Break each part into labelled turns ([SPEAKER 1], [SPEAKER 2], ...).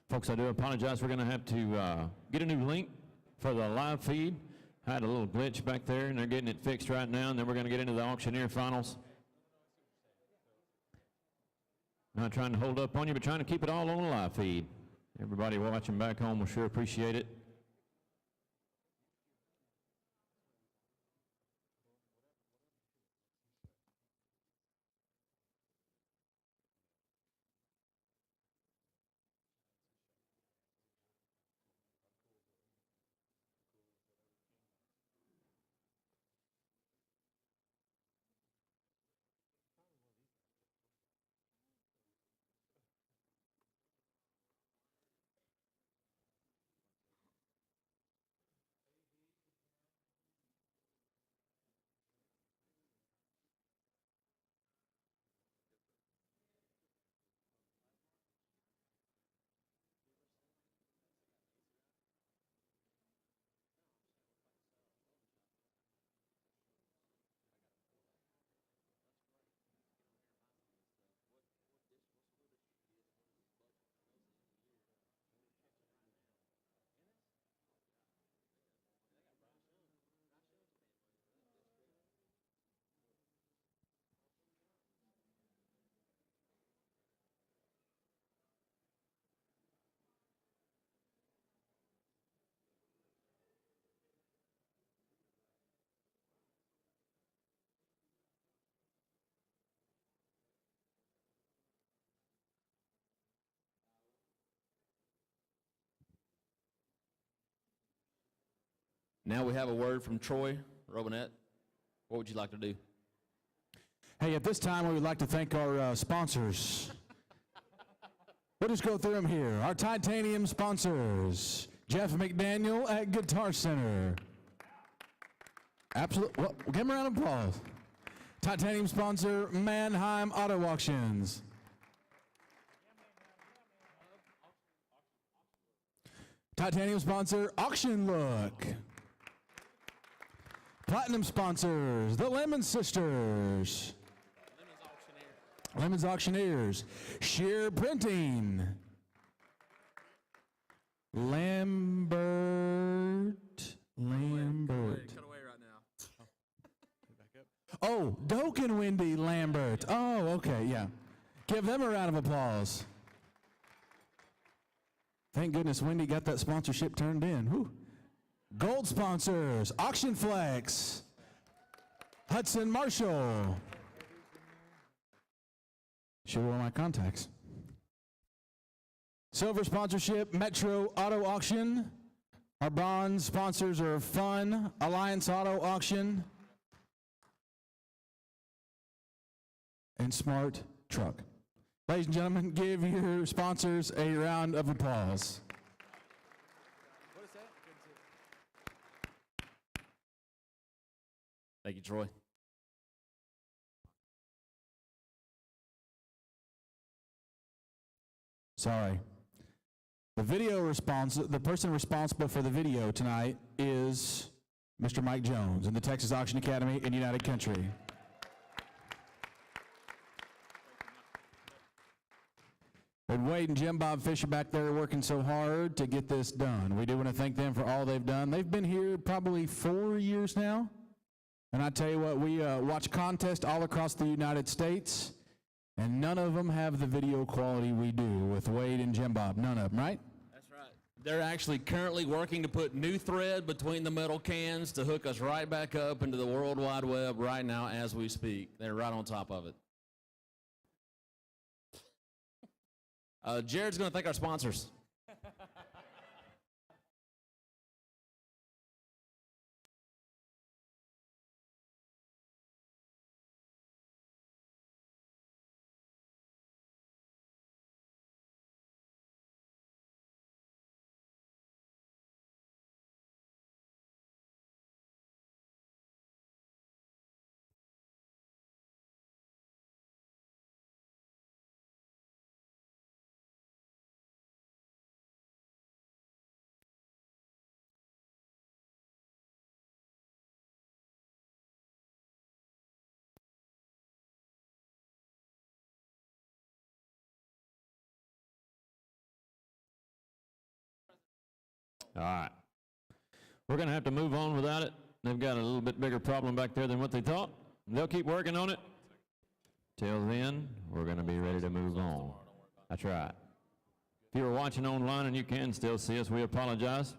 [SPEAKER 1] Folks, I do apologize. We're going to have to get a new link for the live feed. Had a little glitch back there, and they're getting it fixed right now, and then we're going to get into the Auctioneer finals. Not trying to hold up on you, but trying to keep it all on the live feed. Everybody watching back home will sure appreciate it.
[SPEAKER 2] Now we have a word from Troy Robinette. What would you like to do?
[SPEAKER 3] Hey, at this time, we would like to thank our sponsors. We'll just go through them here. Our titanium sponsors, Jeff McDaniel at Guitar Center. Absolutely. Well, give him a round of applause. Titanium sponsor, Mannheim Auto Auctions. Titanium sponsor, Auction Look. Platinum sponsors, the Lemon Sisters. Lemon's Auctioneers. Sheer Printing. Lambert.
[SPEAKER 2] Cut away right now.
[SPEAKER 3] Oh, Doak and Wendy Lambert. Oh, okay, yeah. Give them a round of applause. Thank goodness Wendy got that sponsorship turned in. Whew. Gold sponsors, Auction Flex, Hudson Marshall. Show all my contacts. Silver sponsorship, Metro Auto Auction. Our bronze sponsors are Fun, Alliance Auto Auction, and Smart Truck. Ladies and gentlemen, give your sponsors a round of applause.
[SPEAKER 2] Thank you, Troy.
[SPEAKER 3] Sorry. The person responsible for the video tonight is Mr. Mike Jones in the Texas Auction Academy in United Country. And Wade and Jim Bob Fisher back there are working so hard to get this done. We do want to thank them for all they've done. They've been here probably 4 years now. And I tell you what, we watch contests all across the United States, and none of them have the video quality we do with Wade and Jim Bob. None of them, right?
[SPEAKER 2] That's right. They're actually currently working to put new thread between the metal cans to hook us right back up into the World Wide Web right now as we speak. They're right on top of it. Jared's going to thank our sponsors.
[SPEAKER 1] All right. We're going to have to move on without it. They've got a little bit bigger problem back there than what they thought. They'll keep working on it. Till then, we're going to be ready to move on. That's right. If you were watching online and you can still see us, we apologize.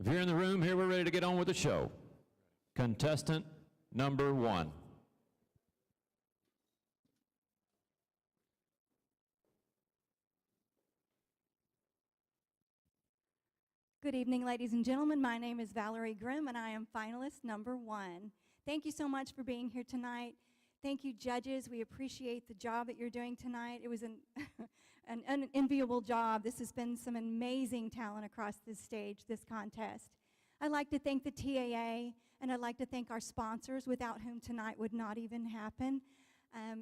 [SPEAKER 1] If you're in the room here, we're ready to get on with the show. Contestant number 1.
[SPEAKER 4] Good evening, ladies and gentlemen. My name is Valerie Grimm, and I am finalist number 1. Thank you so much for being here tonight. Thank you, judges. We appreciate the job that you're doing tonight. It was an unenviable job. This has been some amazing talent across this stage, this contest. I'd like to thank the TAA, and I'd like to thank our sponsors, without whom tonight would not even happen.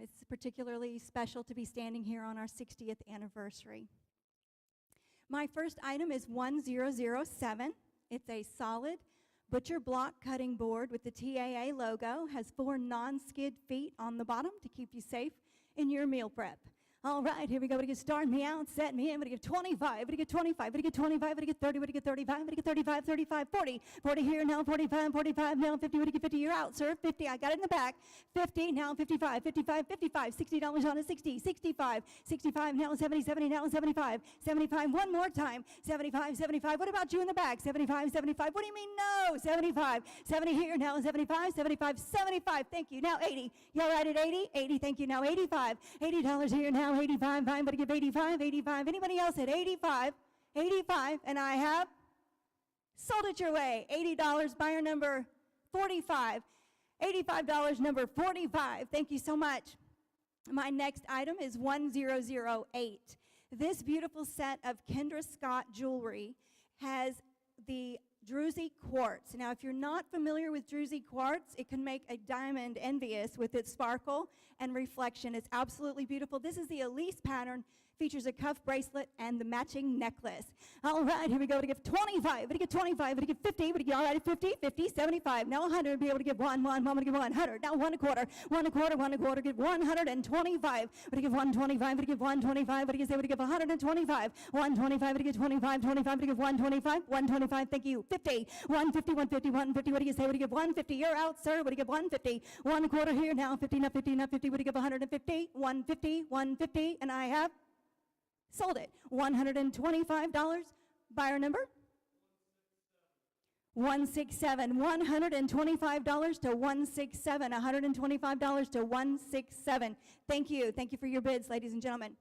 [SPEAKER 4] It's particularly special to be standing here on our 60th anniversary. My first item is 1007. It's a solid butcher block cutting board with the TAA logo, has 4 non-skid feet on the bottom to keep you safe in your meal prep. All right, here we go. We're going to start me out, set me in. We're going to give 25. We're going to get 25. We're going to get 25. We're going to get 30. We're going to get 35. We're going to get 35, 35, 40. 40 here now, 45, 45 now, 50. We're going to get 50. You're out, sir. 50. I got it in the back. 50 now, 55, 55, 55. $60 on a 60. 65. 65 now, 70, 70 now, 75. 75. One more time. 75, 75. What about you in the back? 75, 75. What do you mean no? 75. 70 here now, 75, 75, 75. Thank you. Now 80. Y'all right at 80? 80. Thank you. Now 85. $80 here now. 85, fine, but I give 85, 85. Anybody else at 85, 85, and I have sold it your way. $80, buyer number 45. $85, number 45. Thank you so much. My next item is 1008. This beautiful set of Kendra Scott jewelry has the druzy quartz. Now, if you're not familiar with druzy quartz, it can make a diamond envious with its sparkle and reflection. It's absolutely beautiful. This is the Elise pattern. Features a cuff bracelet and the matching necklace. All right, here we go to give 25. We're to give 25. We're to give 50. We're to give all right at 50, 50, 75. Now 100. Be able to give one. I'm going to give 100. Now 1 1/4. 1 1/4. 1 1/4. Give 125. We're to give 125. We're to give 125. What do you say? We're to give 125. 125. We're to give 25. 25. We're to give 125. 125. Thank you. 50. 150. 150. 150. What do you say? We're to give 150. You're out, sir. We're to give 150. 1 1/4 here now. 50. Now 50. Now 50. We're to give 150. 150. 150. And I have sold it. $125. Buyer number? 167. $125 to 167. $125 to 167. Thank you. Thank you for your bids, ladies and gentlemen.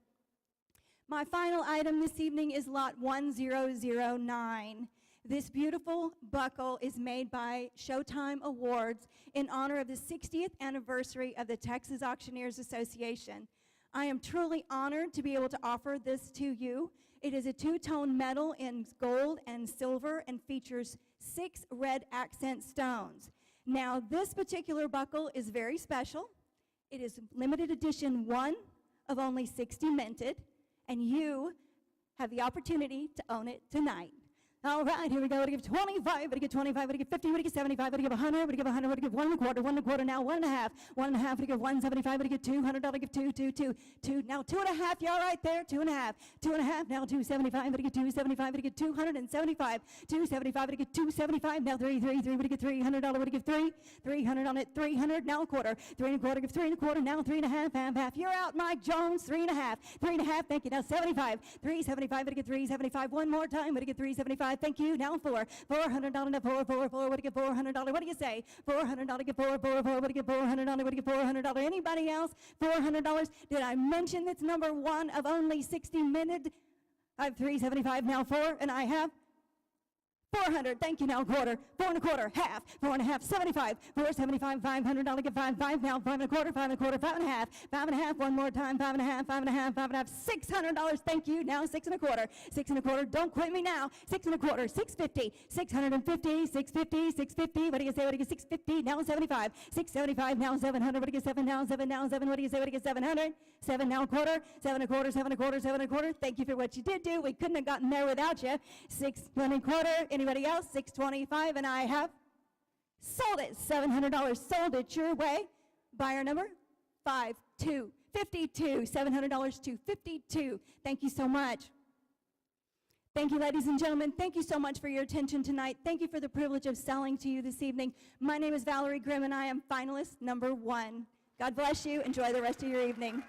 [SPEAKER 4] My final item this evening is lot 1009. This beautiful buckle is made by Showtime Awards in honor of the 60th anniversary of the Texas Auctioneers Association. I am truly honored to be able to offer this to you. It is a 2-tone metal in gold and silver and features 6 red accent stones. Now, this particular buckle is very special. It is limited edition 1 of only 60 minted, and you have the opportunity to own it tonight. All right, here we go. We're going to give 25. We're going to give 25. We're going to give 50. We're going to give 75. We're going to give 100. We're going to give 100. We're going to give 1 1/4. 1 1/4 now. 1 1/2. 1 1/2. We're going to give 175. We're going to give 200. We're going to give 2. Now 2 1/2. Y'all right there. 2 1/2. 2 1/2. Now 275. We're going to give 275. We're going to give 275. 275. We're going to give 275. Now 3. We're going to give $300. We're going to give 3. 300 on it. 300. Now 1/4. 3 1/4. Give 3 1/4. Now 3 1/2. Half. You're out, Mike Jones. 3 1/2. 3 1/2. Thank you. Now 75. 375. We're going to give 375. One more time. We're going to give 375. Thank you. Now 4. $400 now 4. What do you get? $400. What do you say? $400. Get 4. What do you get? $400. What do you get? $400. Anybody else? $400. Did I mention that's number 1 of only 60 minutes? I have 375 now 4, and I have 400. Thank you. Now 1/4. 4 1/4. Half. 4 1/2. 75. 475. $500. Get 5 now. 5 1/4. 5 1/4. 5 1/2. 5 1/2. One more time. 5 1/2. 5 1/2. 5 1/2. $600. Thank you. Now 6 1/4. 6 1/4. Don't quit me now. 6 1/4. 650. 650. 650. 650. What do you say? What do you get? 650. Now 75. 675. Now 700. What do you get? 7 now 7 now 7. What do you say? What do you get? 700. 7 now 1/4. 7 1/4. 7 1/4. 7 1/4. Thank you for what you did do. We couldn't have gotten there without you. 6 1/4. Anybody else? 625, and I have sold it. $700. Sold it your way. Buyer number 5252. $700 to 52. Thank you so much. Thank you, ladies and gentlemen. Thank you so much for your attention tonight. Thank you for the privilege of selling to you this evening. My name is Valerie Grimm, and I am finalist number 1. God bless you. Enjoy the rest of your evening.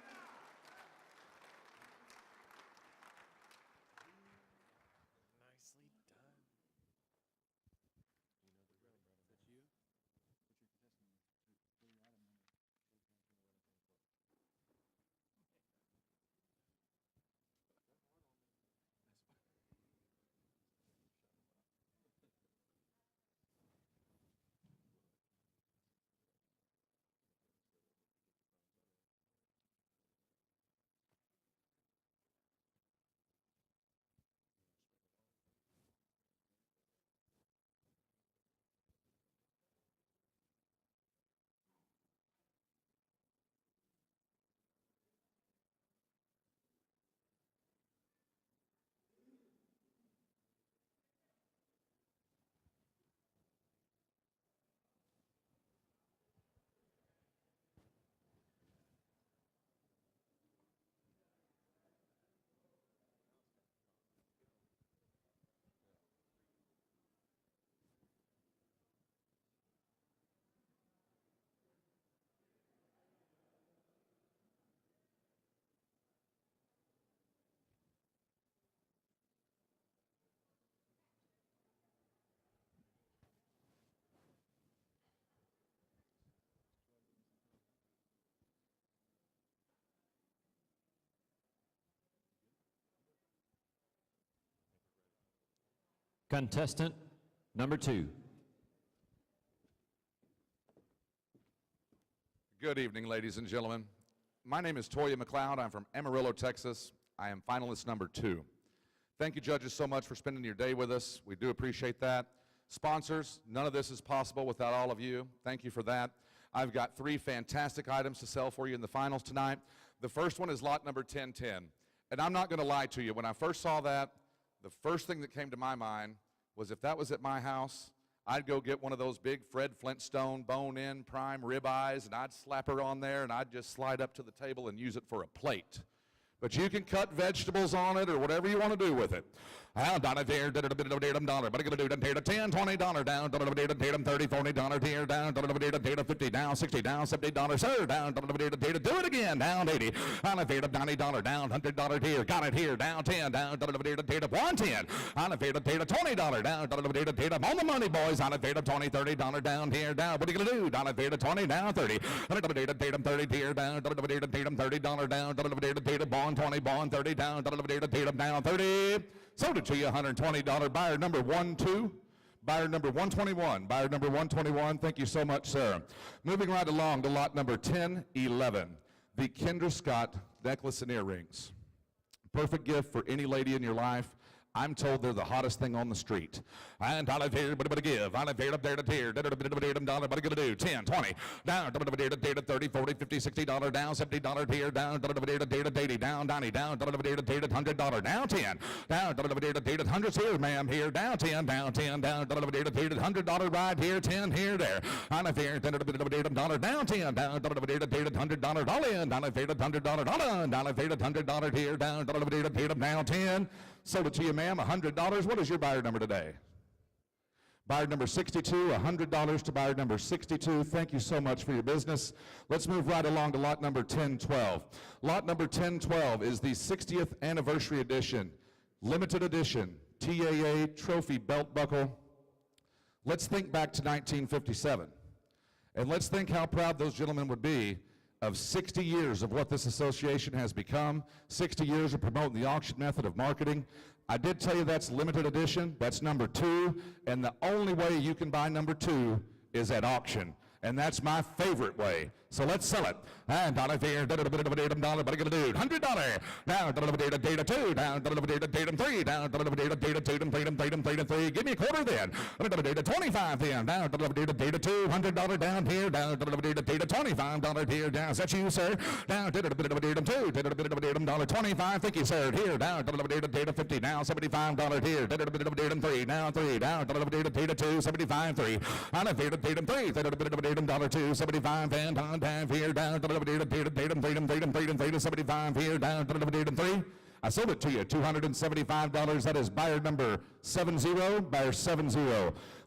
[SPEAKER 1] Contestant number 2.
[SPEAKER 5] Good evening, ladies and gentlemen. My name is Toya McLeod. I'm from Amarillo, Texas. I am finalist number 2. Thank you, judges, so much for spending your day with us. We do appreciate that. Sponsors, none of this is possible without all of you. Thank you for that. I've got 3 fantastic items to sell for you in the finals tonight. The first one is lot number 1010. And I'm not going to lie to you. When I first saw that, the first thing that came to my mind was if that was at my house, I'd go get one of those big Fred Flintstone bone-in prime ribeyes, and I'd slap her on there, and I'd just slide up to the table and use it for a plate. But you can cut vegetables on it or whatever you want to do with it. Down at here, $10, $20 down, $30, $40 here, down, $50 down, $60 down, $70 sir, down, do it again, down 80, on a $90 down, $100 here, got it here, down 10, down, 110, on a $20 down, on the money boys, on a $20, $30 down here, down, what are you gonna do, down a $20 down 30, $30 here, down, $30 down, bond 20, bond 30 down, down 30. Sold it to you, $120. Buyer number 12. Buyer number 121. Buyer number 121. Thank you so much, sir. Moving right along to lot number 1011. The Kendra Scott necklace and earrings. Perfect gift for any lady in your life. I'm told they're the hottest thing on the street. And I'll here, but give. I'll here up there to tear. What are you gonna do? 10, 20, down, 30, 40, 50, $60 down, $70 here, down, 80 down, 90 down, $100 down, 10, down, 100 here, ma'am, here, down, 10, down, 10, down, $100 right here, 10 here, there. On a fair, $10 down, 10, down, $100 all in, down a fair, $100 all in, down a fair, $100 here, down, down, 10. Sold it to you, ma'am, $100. What is your buyer number today? Buyer number 62, $100 to buyer number 62. Thank you so much for your business. Let's move right along to lot number 1012. Lot number 1012 is the 60th anniversary edition, limited edition, TAA trophy belt buckle. Let's think back to 1957, and let's think how proud those gentlemen would be of 60 years of what this association has become, 60 years of promoting the auction method of marketing. I did tell you that's limited edition, that's number 2, and the only way you can buy number 2 is at auction. And that's my favorite way. So let's sell it. And down here, what are you gonna do? $100. Down, $2, down, $3, 3. Give me a quarter then. $25 then. Down, $200 down here, down, $25 here, down. Is that you, sir? Down, $2, 25. Thank you, sir. Here, down, $50 down, $75 here, $3, down, 3, down, $2, 75, 3. On a $3, $2, 75 and on time here, down, $3, 75 here, down, $3. I sold it to you, $275. That is buyer number 70, buyer 70.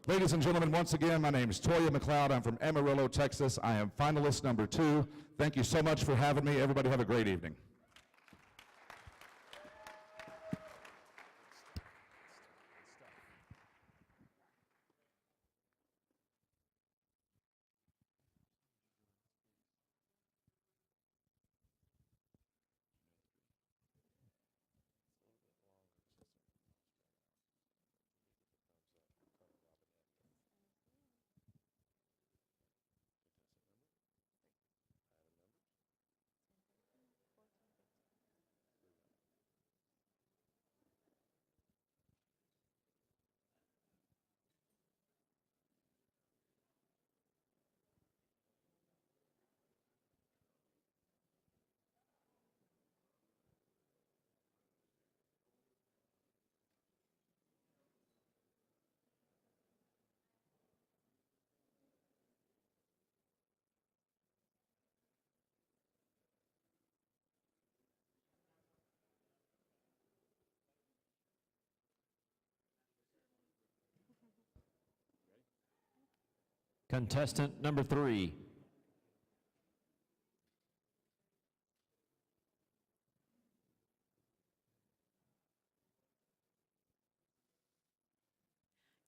[SPEAKER 5] Ladies and gentlemen, once again, my name is Toya McLeod. I'm from Amarillo, Texas. I am finalist number 2. Thank you so much for having me. Everybody have a great evening.
[SPEAKER 1] Contestant number 3.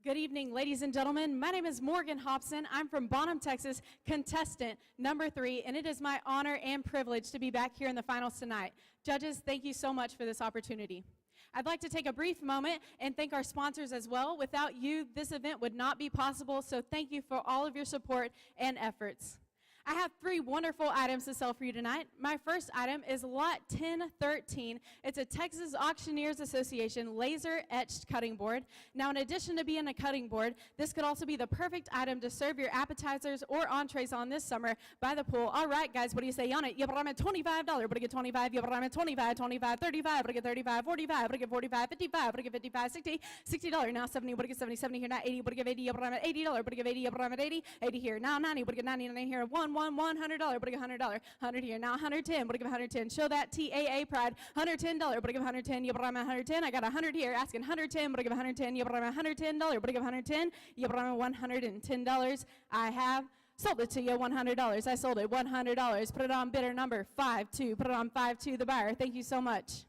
[SPEAKER 6] Good evening, ladies and gentlemen. My name is Morgan Hopson. I'm from Bonham, Texas, contestant number 3, and it is my honor and privilege to be back here in the finals tonight. Judges, thank you so much for this opportunity. I'd like to take a brief moment and thank our sponsors as well. Without you, this event would not be possible, so thank you for all of your support and efforts. I have 3 wonderful items to sell for you tonight. My first item is Lot 1013. It's a Texas Auctioneers Association laser-etched cutting board. Now, in addition to being a cutting board, this could also be the perfect item to serve your appetizers or entrees on this summer by the pool. All right, guys, what do you say on it? You brought me $25, but I get 25. You brought me 25, 25, 35, but I get 35, 45, but I get 45, 55, but I get 55, 60, $60 now, 70, but I get 70, 70 here now, 80, but I get 80. You brought me $80, but I get 80. You brought me 80, 80 here now, 90, but I get 99 here, $100, but I give $100, 100 here. Now 110, but I give 110. Show that TAA pride. $110, but I give 110. You brought me 110. I got 100 here. Asking 110, but I give 110. You brought me $110, but I give 110. You brought me $110. I have sold it to you $100. I sold it $100. Put it on bidder number 52. Put it on 52, the buyer. Thank you so much.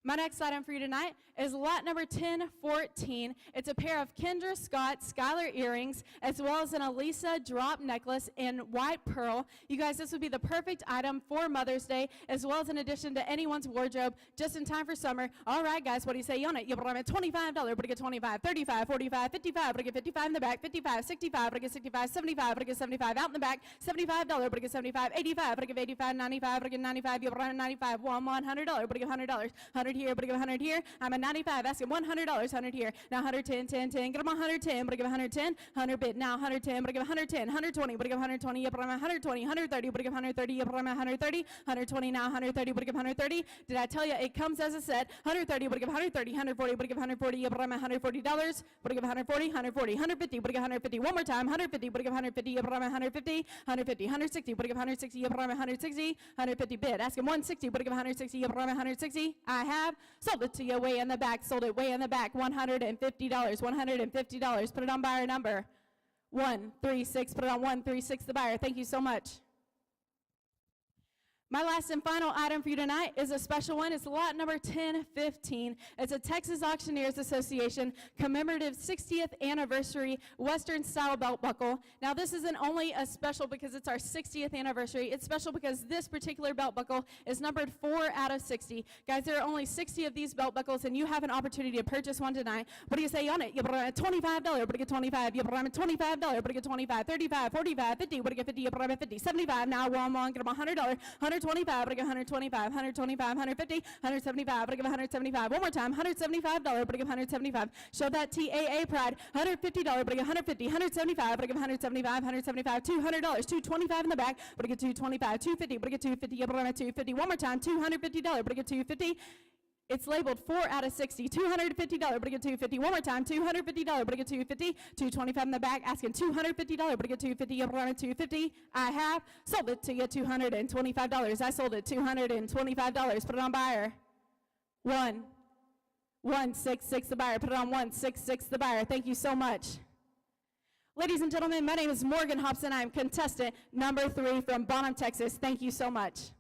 [SPEAKER 6] My next item for you tonight is lot number 1014. It's a pair of Kendra Scott Skylar earrings, as well as an Elisa drop necklace in white pearl. You guys, this would be the perfect item for Mother's Day, as well as in addition to anyone's wardrobe, just in time for summer. All right, guys, what do you say on it? You brought me $25, but I get 25, 35, 45, 55, but I get 55 in the back, 55, 65, but I get 65, 75, but I get 75 out in the back, $75, but I get 75, 85, but I get 85, 95, but I get 95, you brought me 95, $100, but I get $100, 100 here, but I give 100 here. I'm at 95, asking $100, 100 here. Now 110, 10, 10, get them 110, but I give 110, 100 bid. Now 110, but I give 110, 120, but I give 120, yeah, but I'm at 120, 130, but I give 130, yeah, but I'm at 130, 120, now 130, but I give 130. Did I tell you it comes as a set? 130, but I give 130, 140, but I give 140, yeah, but I'm at $140, but I give 140, 140, 150, but I give 150. One more time, 150, but I give 150, yeah, but I'm at 150, 150, 160, but I give 160, yeah, but I'm at 160, 150 bid. Asking 160, but I give 160, yeah, but I'm at 160. I have sold it to you way in the back, sold it way in the back, $150, $150. Put it on buyer number 136, put it on 136, the buyer. Thank you so much. My last and final item for you tonight is a special one. It's lot number 1015. It's a Texas Auctioneers Association commemorative 60th anniversary Western style belt buckle. Now this isn't only a special because it's our 60th anniversary. It's special because this particular belt buckle is numbered 4 out of 60. Guys, there are only 60 of these belt buckles and you have an opportunity to purchase one tonight. What do you say on it? You put it $25, but I get 25. You put it $25, but I get 25. 35, 45, 50, but I get 50. You put it 50. 75, now one, get them $100. 125, but I give 125, 125, 150, 175, but I give 175. One more time, $175, but I give 175. Show that TAA pride. $150, but I give 150, 175, but I give 175, 175, $200, $225 in the back, but I get 225, $250, but I get 250, but I get 250. One more time, $250, but I get 250. It's labeled 4 out of 60. $250, but I get $250. One more time, $250, but I get $250. $225 in the back, asking $250, but I get $250. Around $250. I have sold it to you $225. I sold it $225. Put it on buyer. 166 the buyer. Put it on 166 the buyer. Thank you so much. Ladies and gentlemen, my name is Morgan Hopson. I am contestant number 3 from Bonham, Texas. Thank you so much.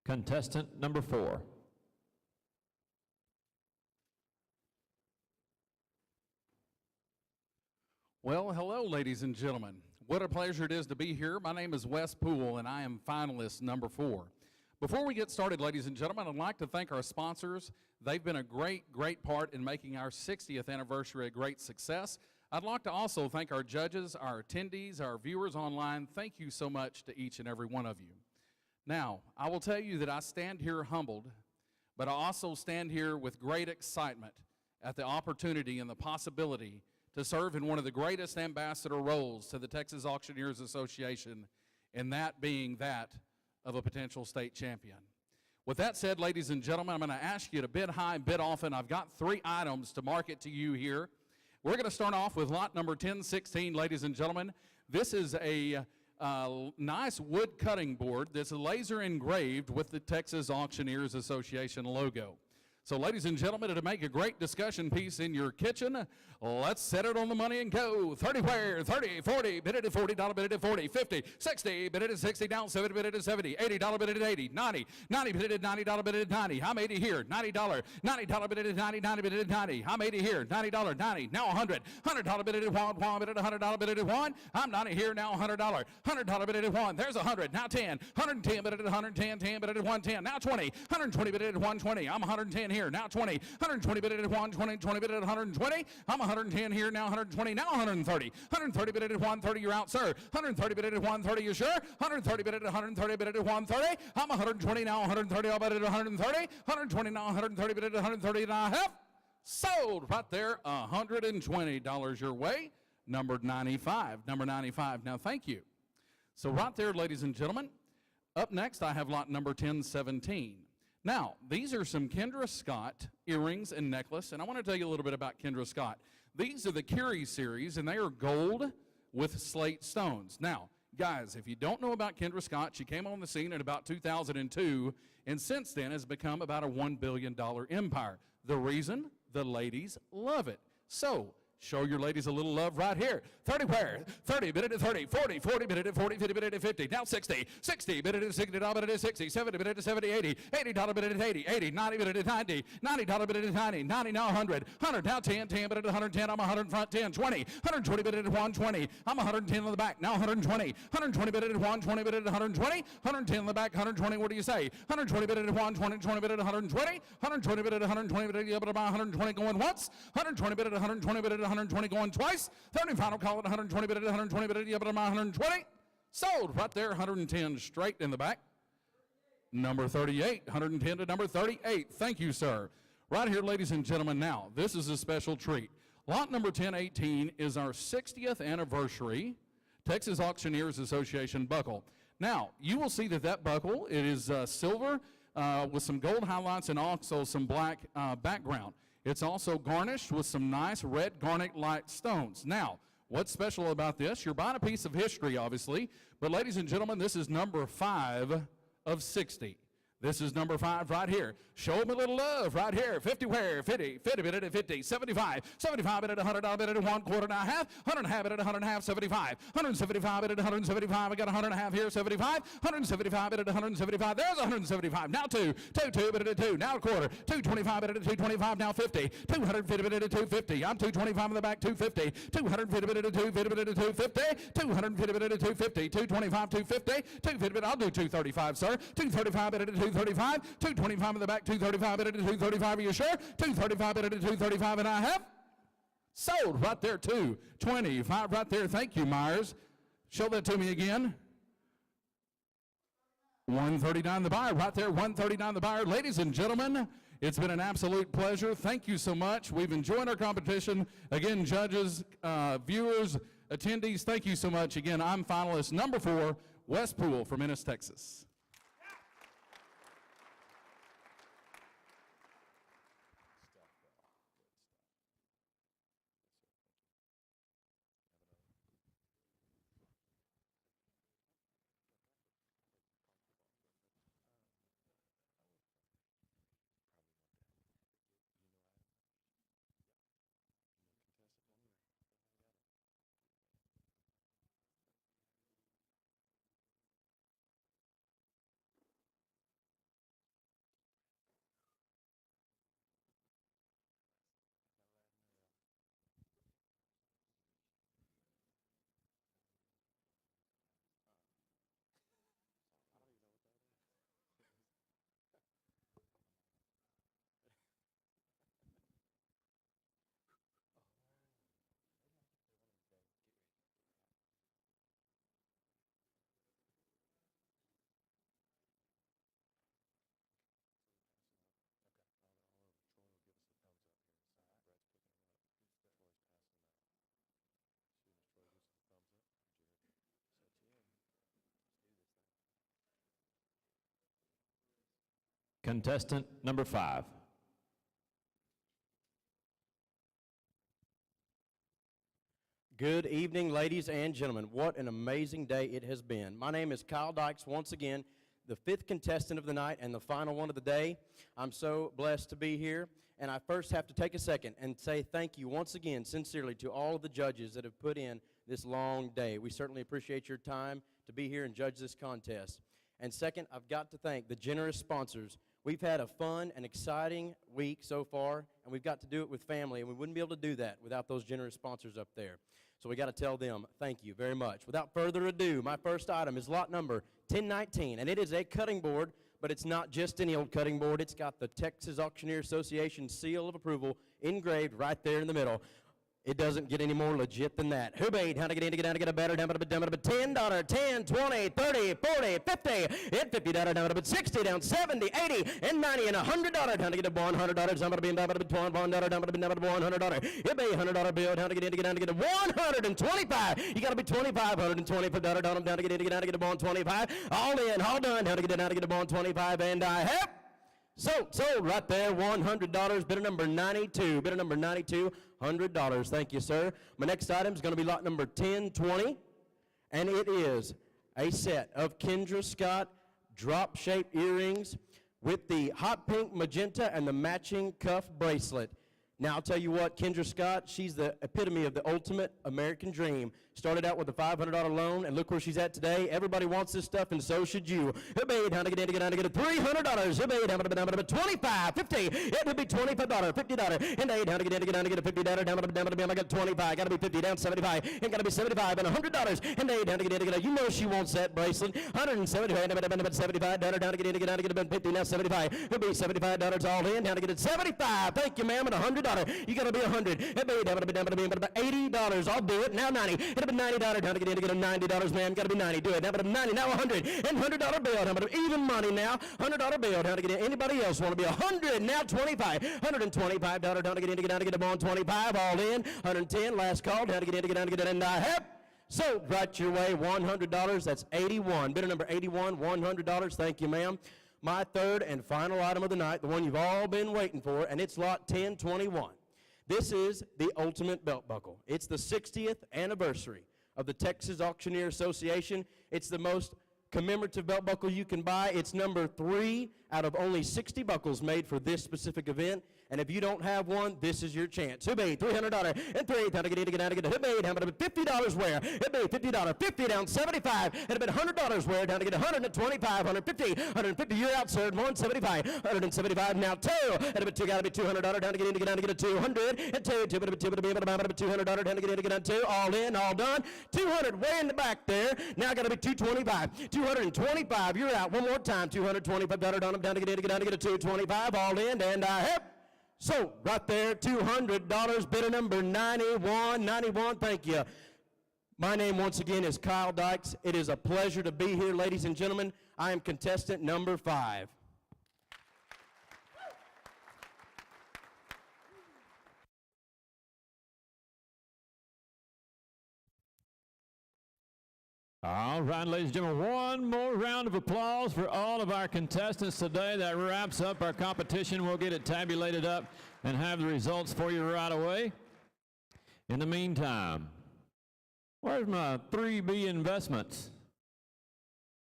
[SPEAKER 1] Contestant number 4.
[SPEAKER 7] Well, hello, ladies and gentlemen. What a pleasure it is to be here. My name is Wes Pool, and I am finalist number 4. Before we get started, ladies and gentlemen, I'd like to thank our sponsors. They've been a great, great part in making our 60th anniversary a great success. I'd like to also thank our judges, our attendees, our viewers online. Thank you so much to each and every one of you. Now, I will tell you that I stand here humbled, but I also stand here with great excitement at the opportunity and the possibility to serve in one of the greatest ambassador roles to the Texas Auctioneers Association, and that being that of a potential state champion. With that said, ladies and gentlemen, I'm going to ask you to bid high and bid often. I've got 3 items to market to you here. We're going to start off with lot number 1016, ladies and gentlemen. This is a nice wood cutting board that's laser engraved with the Texas Auctioneers Association logo. So, ladies and gentlemen, to make a great discussion piece in your kitchen, let's set it on the money and go. 30 where? 30, 40, bid it at $40, bid it at 40, 50, 60, bid it at 60, down 70, bid it at 70, $80, bid it at 80, 90, 90, bid it at $90, bid it at 90. I'm 80 here, $90, $90, bid it at 90, 90, bid it at 90. I'm 80 here, $90, 90, now 100, $100, bid it at 1, bid it at $100, bid it at 1. I'm 90 here, now $100, $100, bid it at 1. There's 100, now 10, 110, bid it at 110, 10, bid it at 110, now 20, 120, bid it at 120. I'm 110 here, now 20, 120, bid it at 120, 20, bid it at 120. I'm 110 here, now 120, now 130. 130, bid it at 130, you're out, sir. 130, bid it at 130, you sure? 130, bid it at 130, bid it at 130. I'm 120, now 130, I'll bid it at 130. 120, now 130, bid it at 130, and I have sold right there, $120 your way. Number 95, number 95. Now, thank you. So right there, ladies and gentlemen, up next I have lot number 1017. Now, these are some Kendra Scott earrings and necklace, and I want to tell you a little bit about Kendra Scott. These are the Curie series, and they are gold with slate stones. Now, guys, if you don't know about Kendra Scott, she came on the scene in about 2002, and since then has become about a $1 billion empire. The reason? The ladies love it. So, show your ladies a little love right here. 30 where? 30, bid it at 30, 40, 40, bid it at 40, 50, bid it at 50, now 60, 60, bid it at 60, bid it at 60, 70, bid it at 70, 80, $80, bid it at 80, 80, 90, bid it at 90, $90, bid it at 90, 90, now 100, 100, now 10, 10, bid it at 110, I'm 100 in front, 10, 20, 120, bid it at 120, I'm 110 on the back, now 120, 120, bid it at 120, bid it at 120, 110 on the back, 120, what do you say? 120, bid it at 120, 20, bid it at 120, 120, bid it at 120, bid it at 120 going once, 120, bid it at 120, bid it at 120 going twice, 30 final call at 120, bid it at 120, bid it at 120, sold right there, 110 straight in the back. Number 38, 110 to number 38. Thank you, sir. Right here, ladies and gentlemen, now, this is a special treat. Lot number 1018 is our 60th anniversary Texas Auctioneers Association buckle. Now, you will see that that buckle, it is silver with some gold highlights and also some black background. It's also garnished with some nice red garnet-like stones. Now, what's special about this? You're buying a piece of history, obviously, but ladies and gentlemen, this is number 5 of 60. This is number 5 right here. Show me a little love right here. 50 where? 50, 50 bid it at 50, 75, 75 bid at $100 bid at 1 quarter and a half, 100 and a half bid at 100 and a half, 75, 175 bid at 175. I got 100 and a half here, 75, 175 bid at 175. There's 175. Now 2, 2 bid at 2. Now a quarter. 225 bid at 225. Now 50, 250 bid at 250. I'm 225 in the back, 250. 250 bid at 250 bid at 250. 250 bid at 250. 225, 250. 250 bid. I'll do 235, sir. 235 bid at 235. 225 in the back, 235 bid at 235. Are you sure? 235 bid at 235 and a half. Sold right there, 225 right there. Thank you, Myers. Show that to me again. 139 the buyer right there, 139 the buyer. Ladies and gentlemen, it's been an absolute pleasure. Thank you so much. We've enjoyed our competition. Again, judges, viewers, attendees, thank you so much. Again, I'm finalist number 4, Wes Pool from Ennis, Texas.
[SPEAKER 1] Contestant number 5.
[SPEAKER 8] Good evening, ladies and gentlemen. What an amazing day it has been. My name is Kyle Dykes, once again, the 5th contestant of the night and the final one of the day. I'm so blessed to be here, and I first have to take a second and say thank you once again, sincerely, to all of the judges that have put in this long day. We certainly appreciate your time to be here and judge this contest. And second, I've got to thank the generous sponsors. We've had a fun and exciting week so far, and we've got to do it with family, and we wouldn't be able to do that without those generous sponsors up there. So we got to tell them thank you very much. Without further ado, my first item is lot number 1019, and it is a cutting board, but it's not just any old cutting board. It's got the Texas Auctioneer Association seal of approval engraved right there in the middle. It doesn't get any more legit than that. Who bade? How to get in, to get down, to get a better, down, $10, 10, 20, 30, 40, 50, and $50, down, 60, down, 70, 80, and 90, and $100, down to get a $100, down to be $100, down to be $100. It be $100 bill, down to get in, to get down, to get a 125. You got to be $2,525, down to get in, to get down, to get a $125. All in, all done, down to get down, to get a $125, and I have. Sold right there, $100, bidder number 92. Bidder number 92, $100. Thank you, sir. My next item is going to be lot number 1020, and it is a set of Kendra Scott drop-shaped earrings with the hot pink magenta and the matching cuff bracelet. Now, I'll tell you what, Kendra Scott, she's the epitome of the ultimate American dream. Started out with a $500 loan, and look where she's at today. Everybody wants this stuff, and so should you. It be down to get in, to get down to get a $300. It be down to 25, 50. It would be $25, $50, and down to get in, to get down to get a $50, down to be, I got 25, got to be 50, down 75, and got to be 75, and $100, and down to get in, to get a, you know she wants that bracelet. 175, down 75, down to get in, to get down to get a 50, now 75. It would be $75 all in, down to get it 75. Thank you, ma'am, and $100. You got to be 100. It be down to be about $80. I'll do it now. 90. It'll be $90 down to get in, to get a $90, ma'am. Got to be 90. Do it now. But 90 now 100 and $100 bill. Now, but even money now. $100 bill down to get in. Anybody else want to be 100 now? 25. $125 down to get in, to get down to get a bond 25. All in. 110. Last call down to get in, to get down to get it. And I have. So right your way. $100. That's 81. Bidder number 81. $100. Thank you, ma'am. my third and final item of the night, the one you've all been waiting for, and it's lot 1021. This is the ultimate belt buckle. It's the 60th anniversary of the Texas Auctioneer Association. It's the most commemorative belt buckle you can buy. It's number 3 out of only 60 buckles made for this specific event. And if you don't have one, this is your chance. Who made $300 and $3 down to get down to get. Who made how about $50 wear? It made $50, 50 down, 75, and a bit $100 wear down to get 125, 150, 150. You're out, sir. 175, 175 now 2, and a bit 2 got to be $200 down to get down to get a 200 and 2, $200 down to get down 2. All in, all done. 200 way in the back there. Now got to be 225, 225. You're out one more time. $225 down to get down to get a 225. All in, and hip. So, right there, $200, bidder number 91. Thank you. My name, once again, is Kyle Dykes. It is a pleasure to be here, ladies and gentlemen. I am contestant number 5.
[SPEAKER 1] All right, ladies and gentlemen, one more round of applause for all of our contestants today. That wraps up our competition. We'll get it tabulated up and have the results for you right away. In the meantime, where's my 3B investments?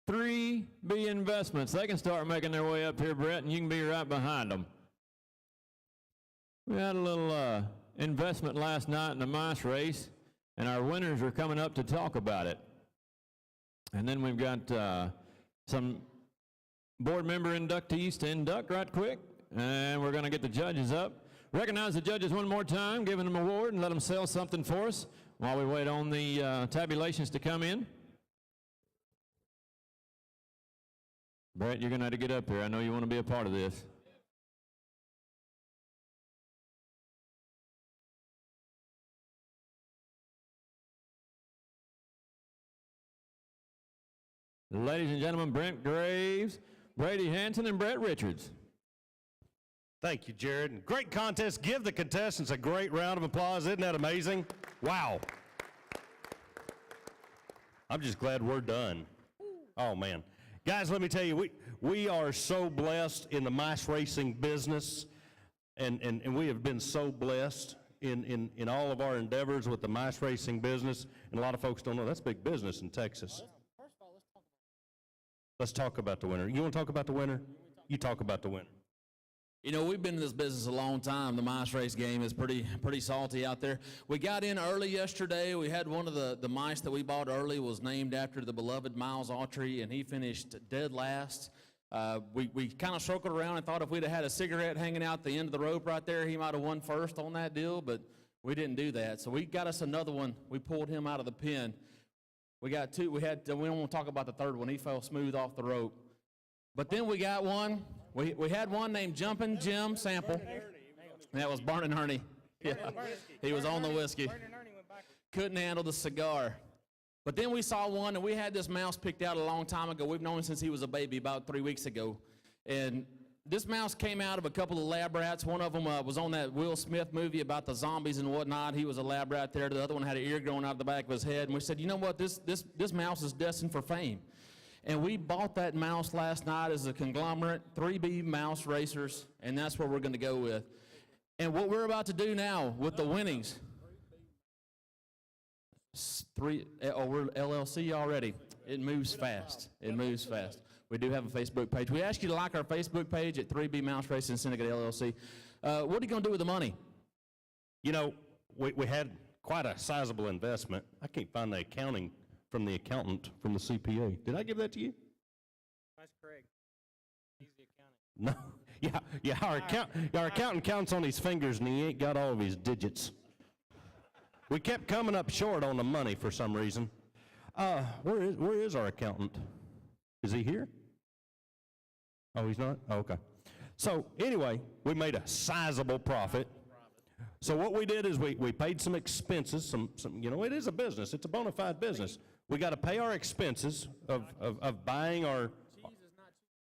[SPEAKER 1] 3B investments. They can start making their way up here, Brett, and you can be right behind them. We had a little investment last night in the mice race, and our winners are coming up to talk about it. And then we've got some board member inductees to induct right quick, and we're going to get the judges up. Recognize the judges one more time, give them an award, and let them sell something for us while we wait on the tabulations to come in. Brett, you're going to have to get up here. I know you want to be a part of this. Ladies and gentlemen, Brent Graves, Brady Hanson, and Brett Richards.
[SPEAKER 9] Thank you, Jared. And great contest. Give the contestants a great round of applause. Isn't that amazing? Wow. I'm just glad we're done. Oh, man. Guys, let me tell you, we are so blessed in the mice racing business, and we have been so blessed in all of our endeavors with the mice racing business. And a lot of folks don't know that's big business in Texas. Let's talk about the winner. You want to talk about the winner? You talk about the winner.
[SPEAKER 2] You know, we've been in this business a long time. The mice race game is pretty salty out there. We got in early yesterday. We had one of the mice that we bought early was named after the beloved Miles Autry, and he finished dead last. We kind of circled around and thought if we'd have had a cigarette hanging out the end of the rope right there, he might have won first on that deal, but we didn't do that. So we got us another one. We pulled him out of the pen. We got two. We don't want to talk about the third one. He fell smooth off the rope. But then we got one. We had one named Jumpin' Jim Sample. That was Burnin' Ernie. Yeah. He was on the whiskey. Couldn't handle the cigar. But then we saw one, and we had this mouse picked out a long time ago. We've known him since he was a baby, about 3 weeks ago. And this mouse came out of a couple of lab rats. One of them was on that Will Smith movie about the zombies and whatnot. He was a lab rat there. The other one had an ear growing out the back of his head. And we said, you know what, this mouse is destined for fame. And we bought that mouse last night as a conglomerate, 3B Mouse Racers, and that's what we're going to go with. And what we're about to do now with the winnings, we're LLC already. It moves fast. It moves fast. We do have a Facebook page. We ask you to like our Facebook page at 3B Mouse Racing Syndicate LLC. What are you going to do with the money?
[SPEAKER 9] You know, we had quite a sizable investment. I can't find the accounting from the accountant from the CPA. Did I give that to you?
[SPEAKER 10] That's Craig. He's the accountant.
[SPEAKER 9] No. Yeah. Our accountant counts on his fingers and he ain't got all of his digits. We kept coming up short on the money for some reason. Where is our accountant? Is he here? Oh, he's not? Oh, okay. So anyway, we made a sizable profit. So what we did is we paid some expenses, some you know, it is a business. It's a bona fide business. We got to pay our expenses of buying our,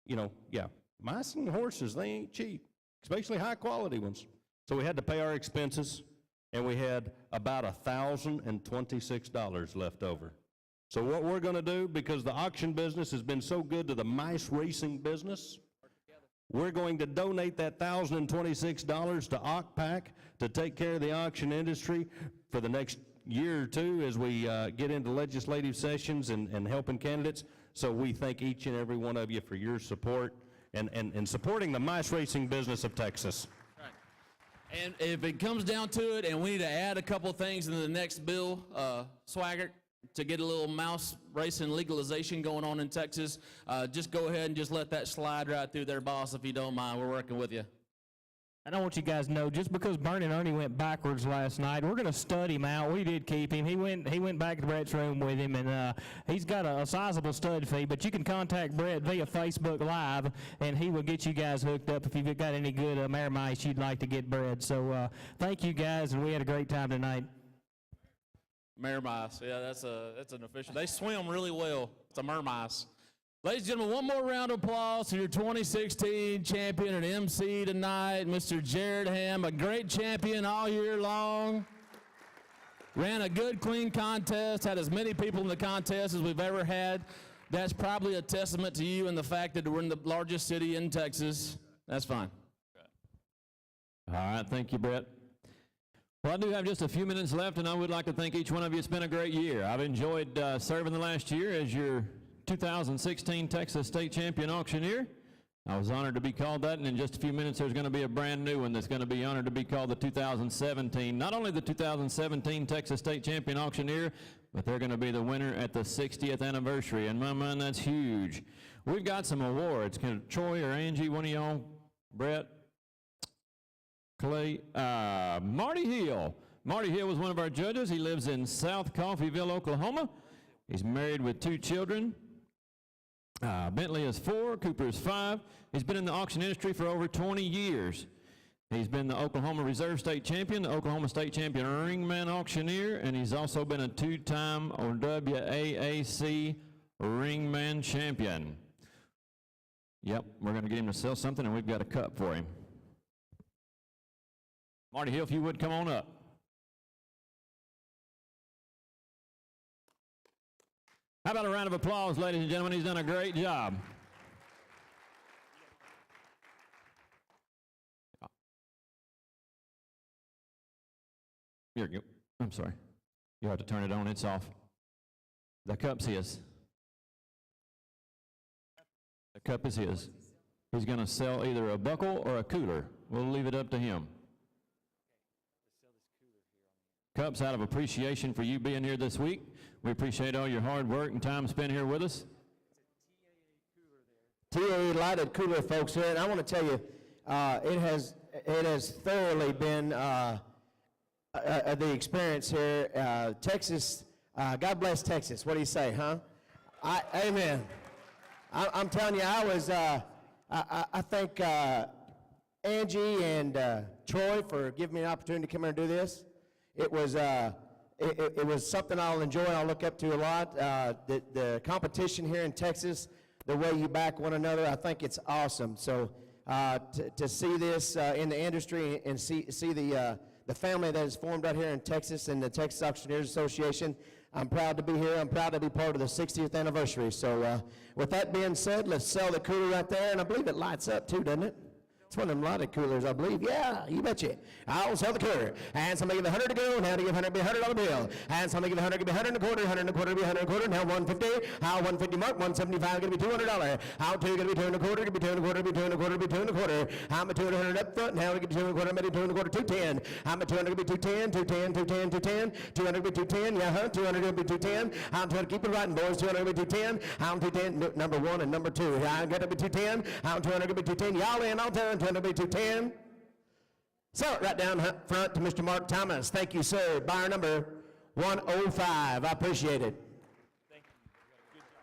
[SPEAKER 9] you know, yeah, mice and horses, they ain't cheap, especially high quality ones. So we had to pay our expenses, and we had about $1,026 left over. So what we're going to do, because the auction business has been so good to the mice racing business, We're going to donate that $1,026 to OCPAC to take care of the auction industry for the next year or two as we get into legislative sessions and helping candidates. So we thank each and every one of you for your support and supporting the mice racing business of Texas.
[SPEAKER 2] And if it comes down to it, and we need to add a couple things in the next bill, Swaggart, to get a little mouse racing legalization going on in Texas, just go ahead and just let that slide right through there, boss, if you don't mind. We're working with you.
[SPEAKER 10] And I want you guys to know, just because Bernie and Ernie went backwards last night, we're going to stud him out. We did keep him. He went back to Brett's room with him, and he's got a sizable stud fee. But you can contact Brett via Facebook Live, and he will get you guys hooked up if you've got any good mare mice you'd like to get bred. So thank you guys, and we had a great time tonight.
[SPEAKER 2] Mare mice, yeah, that's an official. They swim really well. It's a mare mice. Ladies and gentlemen, one more round of applause for your 2016 champion and MC tonight, Mr. Jared Ham, a great champion all year long. Ran a good, clean contest, had as many people in the contest as we've ever had. That's probably a testament to you and the fact that we're in the largest city in Texas. That's fine.
[SPEAKER 1] All right, thank you, Brett. Well, I do have just a few minutes left, and I would like to thank each one of you. It's been a great year. I've enjoyed serving the last year as your 2016 Texas State Champion Auctioneer. I was honored to be called that, and in just a few minutes there's going to be a brand new one that's going to be honored to be called the 2017. Not only the 2017 Texas State Champion Auctioneer, but they're going to be the winner at the 60th anniversary. In my mind, that's huge. We've got some awards. Can Troy or Angie, one of y'all, Brett, Clay, Marty Hill. Marty Hill was one of our judges. He lives in South Coffeyville, Oklahoma. He's married with 2 children. Bentley is 4, Cooper is 5. He's been in the auction industry for over 20 years. He's been the Oklahoma Reserve State Champion, the Oklahoma State Champion Ringman Auctioneer, and he's also been a 2-time WAAC Ringman Champion. Yep, we're going to get him to sell something, and we've got a cup for him. Marty Hill, if you would come on up. How about a round of applause, ladies and gentlemen? He's done a great job. Here you go. I'm sorry. You have to turn it on. It's off. The cup's his. The cup is his. He's going to sell either a buckle or a cooler. We'll leave it up to him. Cups out of appreciation for you being here this week. We appreciate all your hard work and time spent here with us.
[SPEAKER 11] TAA lighted cooler, folks, here, and I want to tell you, it has thoroughly been the experience here. Texas, God bless Texas. What do you say, huh? Amen. I'm telling you, I thank Angie and Troy for giving me an opportunity to come here and do this. It was something I'll enjoy and I'll look up to a lot. The competition here in Texas, the way you back one another, I think it's awesome. So to see this in the industry and see the family that is formed out here in Texas and the Texas Auctioneers Association, I'm proud to be here. I'm proud to be part of the 60th anniversary. So with that being said, let's sell the cooler right there. And I believe it lights up too, doesn't it? It's one of them lighted coolers, I believe. Yeah, you betcha. I'll sell the cooler. And somebody give 100 to go. Now to give 100 be a $100 bill. And somebody give 100 give me 100 and a quarter. 100 and a quarter be 100 and a quarter. Now 150. How 150 mark? 175 going to be $200. How 2 going to be 2 and a quarter? Going to be 2 and a quarter. Be 2 and a quarter. Be 2 and a quarter. How am I 200 up front? Now we get 2 and a quarter. Maybe 2 and a quarter. 210. How am I 200 going to be 210? 210. 210. 210. 200 be 210. Yeah, huh? 200 going to be 210. How 200? Keep it writing, boys. 200 going to be 210. How 210? Number 1 and number 2. I'm going to be 210. How 200 going to be 210? Y'all in? I'll tell 200 be 210. Sell it right down front to Mr. Mark Thomas. Thank you, sir. Buyer number 105. I appreciate it.
[SPEAKER 10] Thank you. Good job.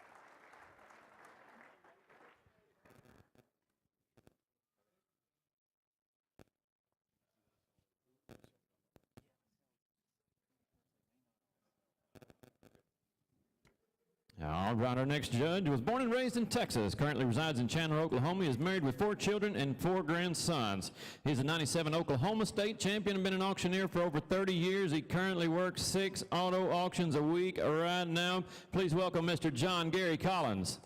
[SPEAKER 1] All right, our next judge was born and raised in Texas, currently resides in Chandler, Oklahoma. He is married with 4 children and 4 grandsons. He's a 97 Oklahoma State champion and been an auctioneer for over 30 years. He currently works 6 auto auctions a week right now. Please welcome Mr. John Gary Collins.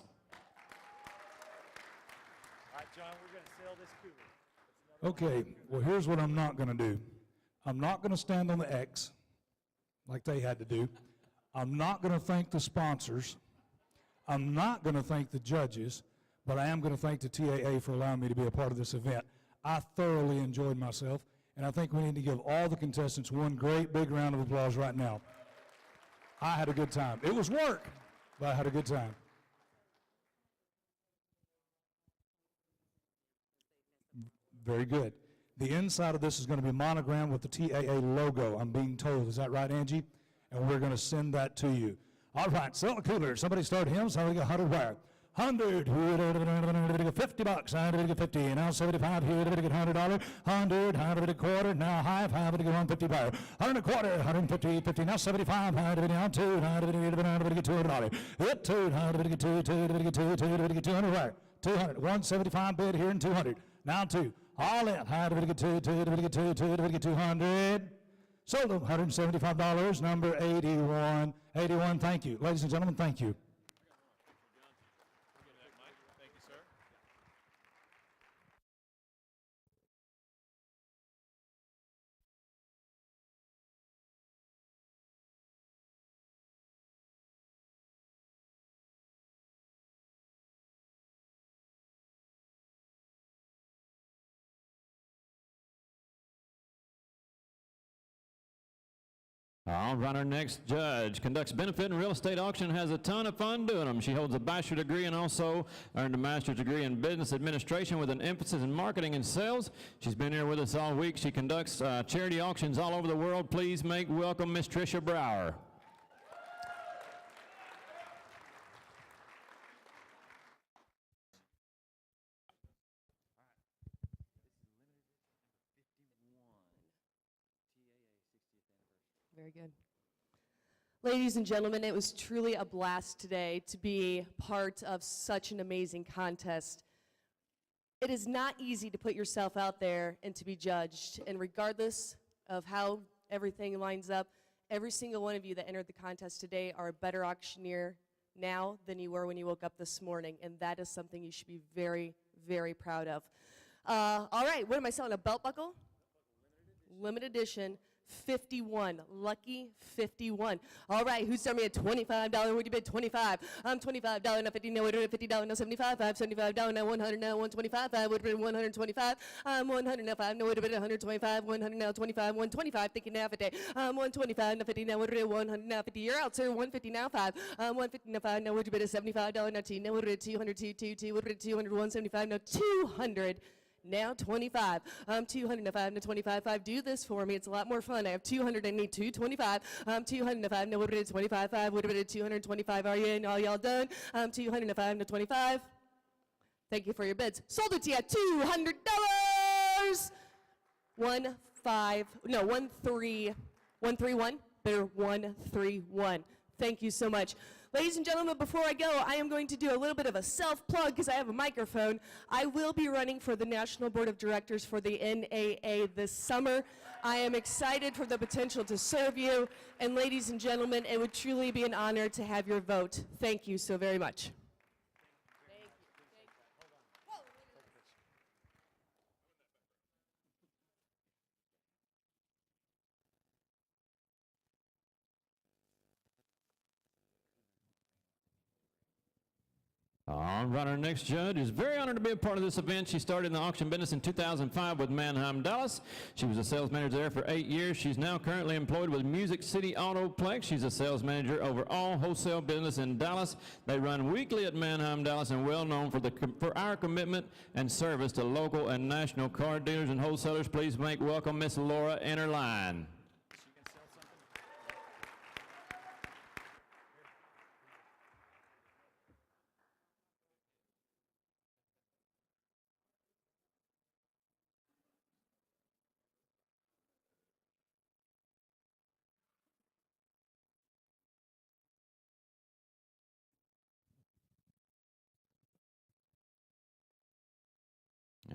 [SPEAKER 10] All right, John, we're going to sell
[SPEAKER 12] Okay, well, here's what I'm not going to do. I'm not going to stand on the X like they had to do. I'm not going to thank the sponsors. I'm not going to thank the judges, but I am going to thank the TAA for allowing me to be a part of this event. I thoroughly enjoyed myself, and I think we need to give all the contestants one great big round of applause right now. I had a good time. It was work, but I had a good time. Very good. The inside of this is going to be monogrammed with the TAA logo, I'm being told. Is that right, Angie? And we're going to send that to you. All right, sell the cooler. Somebody start him, so we got 100 wire. 100, 50 bucks, 50, now 75, here, $100, 100, 100 a quarter, now high, 150 wire. 100 a quarter, 150, 50, now 75, now 2, 200, 200, hit 2, 200 wire. 200, 175 bid here and 200, now 2. All in, 200. Sold them, $175, number 81. 81, thank you. Ladies and gentlemen, thank you.
[SPEAKER 1] All right, our next judge conducts benefit and real estate auction, has a ton of fun doing them. She holds a bachelor degree and also earned a master's degree in business administration with an emphasis in marketing and sales. She's been here with us all week. She conducts charity auctions all over the world. Please make welcome Miss Tricia Brower.
[SPEAKER 13] Very good. Ladies and gentlemen, it was truly a blast today to be part of such an amazing contest. It is not easy to put yourself out there and to be judged, and regardless of how everything lines up, every single one of you that entered the contest today are a better auctioneer now than you were when you woke up this morning, and that is something you should be very, very proud of. All right, what am I selling, a belt buckle? Limited edition. 51, lucky 51. All right, who's selling me a $25? Would you bid 25? I'm $25, now 50, now $50, now 75, $5, $75, now 100, now 125, I would have been 125. I'm 100, now 5, no, would have been 125, 100, now 25, 125, thinking half a day. I'm 125, now 50, now would have been 100, now 50. You're out, sir, 150, now 5. 150, now 5, now would you bid a $75, now 2, now would have been 200, 2, 2, 2, would have been 200, 175, now 200. Now 25. 200 to 5 to 25. 5. Do this for me. It's a lot more fun. I have 200. I need 225. 200 to 5. No, would have been 25. 5. Would have been 225. Are you in? All y'all done? 200 to 5 to 25. Thank you for your bids. Sold it to you at $200. 131. Bidder 131. Thank you so much. Ladies and gentlemen, before I go, I am going to do a little bit of a self-plug because I have a microphone. I will be running for the National Board of Directors for the NAA this summer. I am excited for the potential to serve you. And ladies and gentlemen, it would truly be an honor to have your vote. Thank you so very much.
[SPEAKER 1] All right, our next judge is very honored to be a part of this event. She started in the auction business in 2005 with Mannheim, Dallas. She was a sales manager there for 8 years. She's now currently employed with Music City Autoplex. She's a sales manager over all wholesale business in Dallas. They run weekly at Mannheim, Dallas, and well known for our commitment and service to local and national car dealers and wholesalers. Please make welcome Miss Laura Enterline.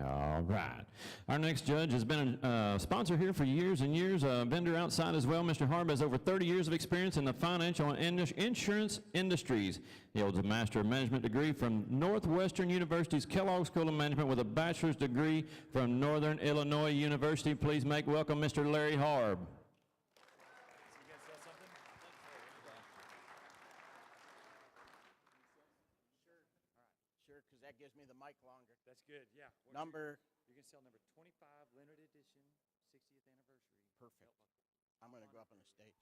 [SPEAKER 1] All right. Our next judge has been a sponsor here for years and years, a vendor outside as well. Mr. Harp has over 30 years of experience in the financial and insurance industries. He holds a Master of Management degree from Northwestern University's Kellogg School of Management with a bachelor's degree from Northern Illinois University. Please make welcome Mr. Larry Harp.
[SPEAKER 14] Sure, because that gives me the mic longer.
[SPEAKER 15] That's good, yeah.
[SPEAKER 14] Number?
[SPEAKER 15] You're going to sell number 25, limited edition, 60th anniversary.
[SPEAKER 14] Perfect. I'm going to go up on the stage.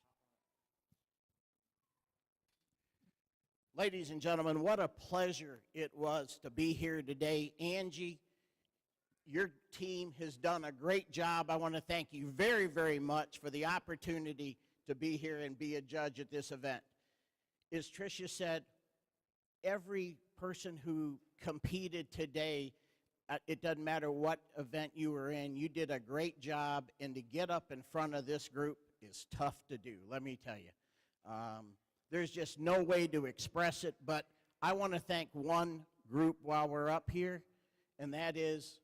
[SPEAKER 14] Ladies and gentlemen, what a pleasure it was to be here today. Angie, your team has done a great job. I want to thank you very, very much for the opportunity to be here and be a judge at this event. As Tricia said, every person who competed today, it doesn't matter what event you were in, you did a great job, and to get up in front of this group is tough to do, let me tell you. There's just no way to express it, but I want to thank one group while we're up here, and that is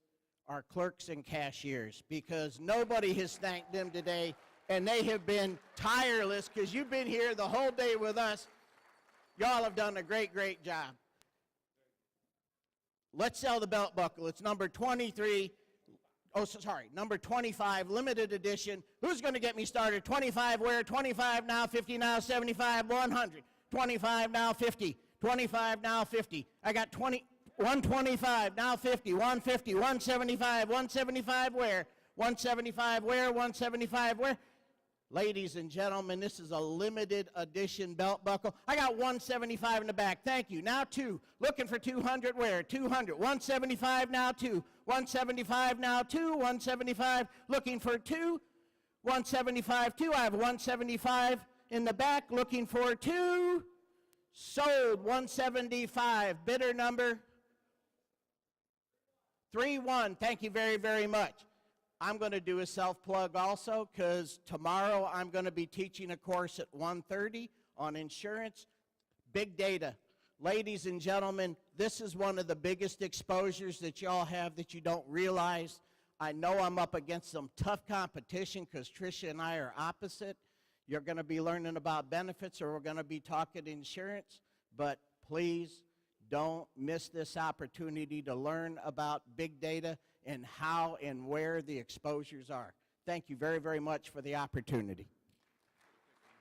[SPEAKER 14] our clerks and cashiers, because nobody has thanked them today, and they have been tireless because you've been here the whole day with us. Y'all have done a great, great job. Let's sell the belt buckle. It's number 23. Oh, sorry, number 25, limited edition. Who's going to get me started? 25 where? 25 now, 50 now, 75, 100. 25 now, 50. 25 now, 50. I got 125 now, 50. 150, 175, 175 where? 175 where? 175 where? Ladies and gentlemen, this is a limited edition belt buckle. I got 175 in the back. Thank you. Now 2. Looking for 200 where? 200. 175 now 2. 175 now 2. 175. Looking for 2. 175 2. I have 175 in the back. Looking for 2. Sold. 175. Bidder number 31. Thank you very, very much. I'm going to do a self-plug also because tomorrow I'm going to be teaching a course at 1:30 on insurance, big data. Ladies and gentlemen, this is one of the biggest exposures that y'all have that you don't realize. I know I'm up against some tough competition because Tricia and I are opposite. You're going to be learning about benefits or we're going to be talking insurance, but please don't miss this opportunity to learn about big data and how and where the exposures are. Thank you very, very much for the opportunity. Thank you.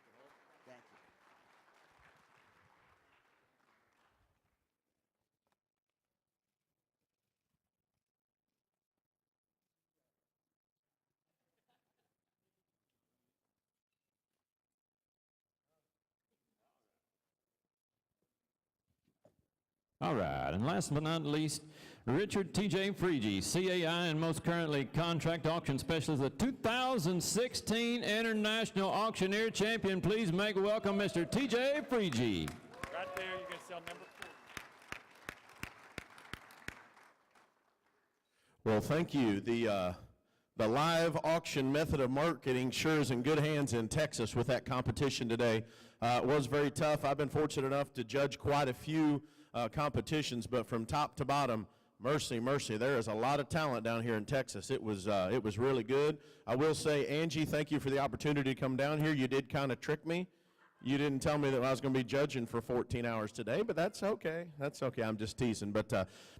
[SPEAKER 1] All right, and last but not least, Richard T.J. Freije, CAI and most currently contract auction specialist, the 2016 International Auctioneer Champion. Please make welcome Mr. T.J. Freije.
[SPEAKER 15] Right there, you're going to sell number 4.
[SPEAKER 9] Well, thank you. The live auction method of marketing sure is in good hands in Texas with that competition today. It was very tough. I've been fortunate enough to judge quite a few competitions, but from top to bottom, mercy, mercy, there is a lot of talent down here in Texas. It was really good. I will say, Angie, thank you for the opportunity to come down here. You did kind of trick me. You didn't tell me that I was going to be judging for 14 hours today, but that's okay. That's okay. I'm just teasing. But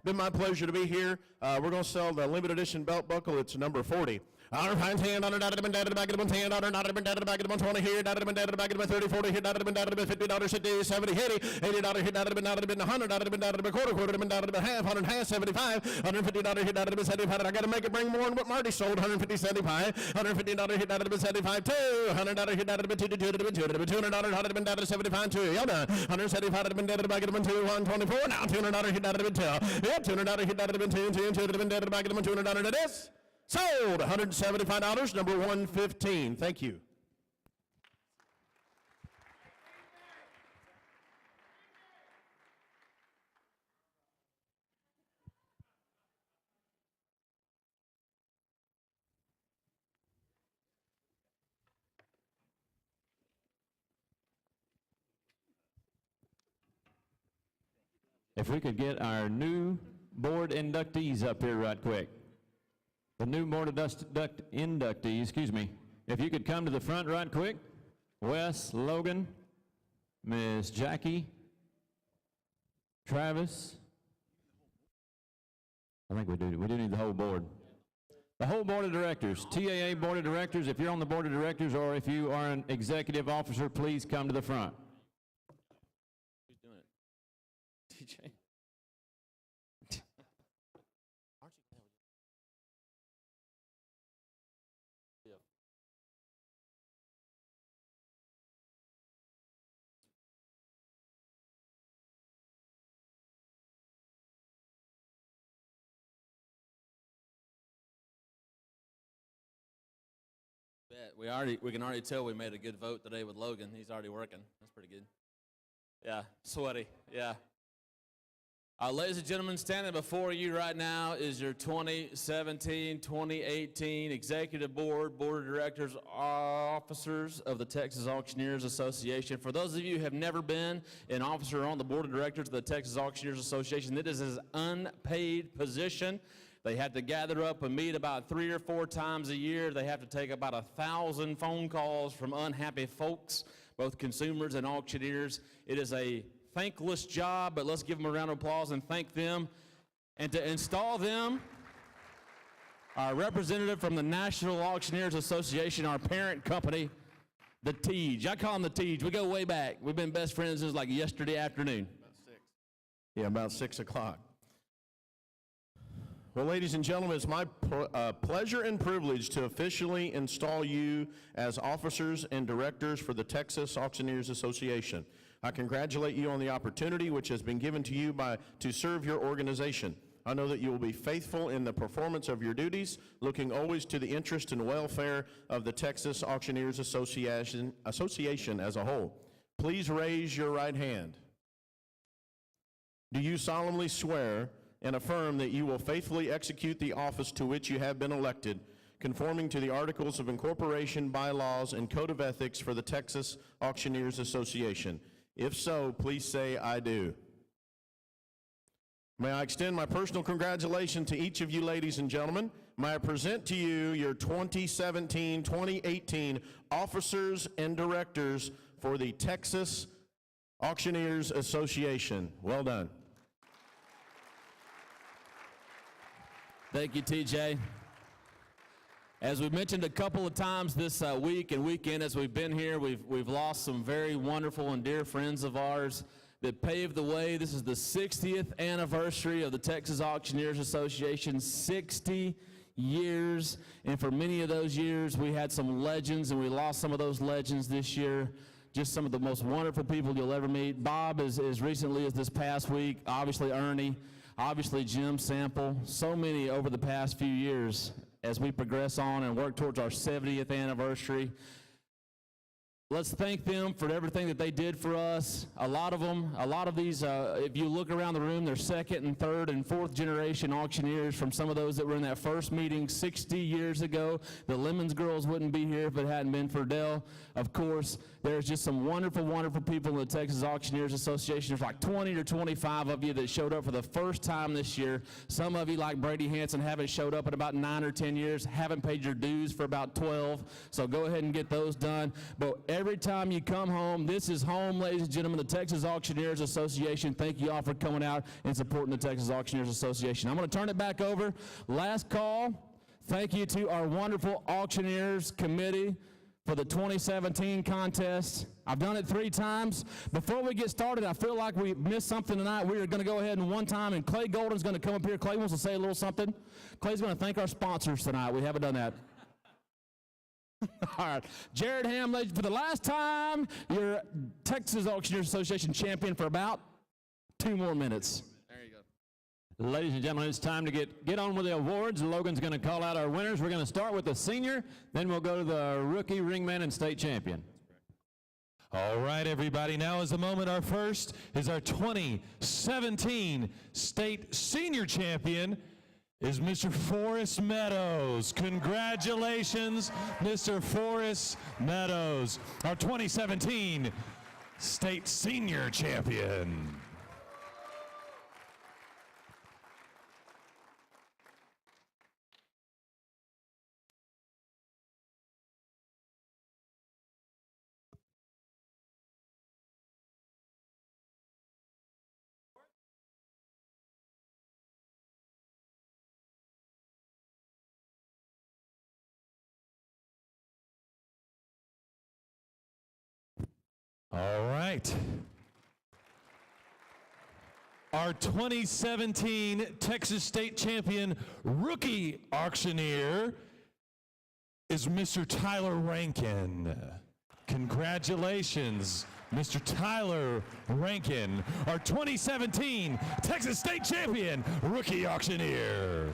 [SPEAKER 9] been my pleasure to be here. We're going to sell the limited edition belt buckle. It's number 40. $10, $10, back of the $10, $10, back of the $20 here, back of the 30, 40 here, $50, $60, 70, $80, $80 here, $100, quarter, half, $100, 75, $150 here, 75. I got to make it bring more than what Marty sold. $150, 75, $150 here, 75, $200 here, $200, 75, $2. Y'all done. $175 back of the 2, 124. Now $200 here, $2. Yeah, $200 here, $2, back of the $200 it is. Sold, $175, number 115. Thank you.
[SPEAKER 1] If we could get our new board inductees up here right quick. the new Board of inductees, excuse me. If you could come to the front right quick. Wes, Logan, Miss Jackie, Travis. I think we do need the whole board. The whole board of directors, TAA board of directors. If you're on the board of directors or if you are an executive officer, please come to the front.
[SPEAKER 2] Who's doing it? TJ? We can already tell we made a good vote today with Logan. He's already working. That's pretty good. Yeah, sweaty. Yeah. Ladies and gentlemen, standing before you right now is your 2017-2018 Executive Board, Board of Directors, officers of the Texas Auctioneers Association. For those of you who have never been an officer on the Board of Directors of the Texas Auctioneers Association, it is an unpaid position. They have to gather up and meet about 3 or 4 times a year. They have to take about 1,000 phone calls from unhappy folks, both consumers and auctioneers. It is a thankless job, but let's give them a round of applause and thank them. And to install them, our representative from the National Auctioneers Association, our parent company, the Tej. I call them the Tej. We go way back. We've been best friends since like yesterday afternoon.
[SPEAKER 9] Yeah, about 6 o'clock. Well, ladies and gentlemen, it's my pleasure and privilege to officially install you as officers and directors for the Texas Auctioneers Association. I congratulate you on the opportunity which has been given to you to serve your organization. I know that you will be faithful in the performance of your duties, looking always to the interest and welfare of the Texas Auctioneers Association as a whole. Please raise your right hand. Do you solemnly swear and affirm that you will faithfully execute the office to which you have been elected, conforming to the Articles of Incorporation, bylaws, and Code of Ethics for the Texas Auctioneers Association? If so, please say, I do. May I extend my personal congratulations to each of you, ladies and gentlemen. May I present to you your 2017-2018 officers and directors for the Texas Auctioneers Association. Well done.
[SPEAKER 2] Thank you, TJ. As we've mentioned a couple of times this week and weekend as we've been here, we've lost some very wonderful and dear friends of ours that paved the way. This is the 60th anniversary of the Texas Auctioneers Association, 60 years. And for many of those years, we had some legends, and we lost some of those legends this year. Just some of the most wonderful people you'll ever meet. Bob, as recently as this past week, obviously Ernie, obviously Jim Sample, so many over the past few years as we progress on and work towards our 70th anniversary. Let's thank them for everything that they did for us. A lot of these, if you look around the room, they're second and third and fourth generation auctioneers from some of those that were in that first meeting 60 years ago. The Lemons girls wouldn't be here if it hadn't been for Dell. Of course, there's just some wonderful, wonderful people in the Texas Auctioneers Association. There's like 20 or 25 of you that showed up for the first time this year. Some of you, like Brady Hanson, haven't showed up in about 9 or 10 years, haven't paid your dues for about 12. So go ahead and get those done. But every time you come home, this is home, ladies and gentlemen, the Texas Auctioneers Association. Thank you all for coming out and supporting the Texas Auctioneers Association. I'm going to turn it back over. Last call. Thank you to our wonderful Auctioneers Committee for the 2017 contest. I've done it 3 times. Before we get started, I feel like we missed something tonight. We are going to go ahead and one time, and Clay Golden's going to come up here. Clay wants to say a little something. Clay's going to thank our sponsors tonight. We haven't done that. All right. Jared Ham, for the last time, you're Texas Auctioneers Association champion for about 2 more minutes. There you go.
[SPEAKER 1] Ladies and gentlemen, it's time to get on with the awards. Logan's going to call out our winners. We're going to start with the senior, then we'll go to the rookie, ringman, and state champion.
[SPEAKER 16] All right, everybody, now is the moment. Our first is our 2017 state senior champion is Mr. Forrest Meadows. Congratulations, Mr. Forrest Meadows, our 2017 state senior champion. All right. Our 2017 Texas State Champion rookie auctioneer is Mr. Tyler Rankin. Congratulations, Mr. Tyler Rankin, our 2017 Texas State Champion rookie auctioneer.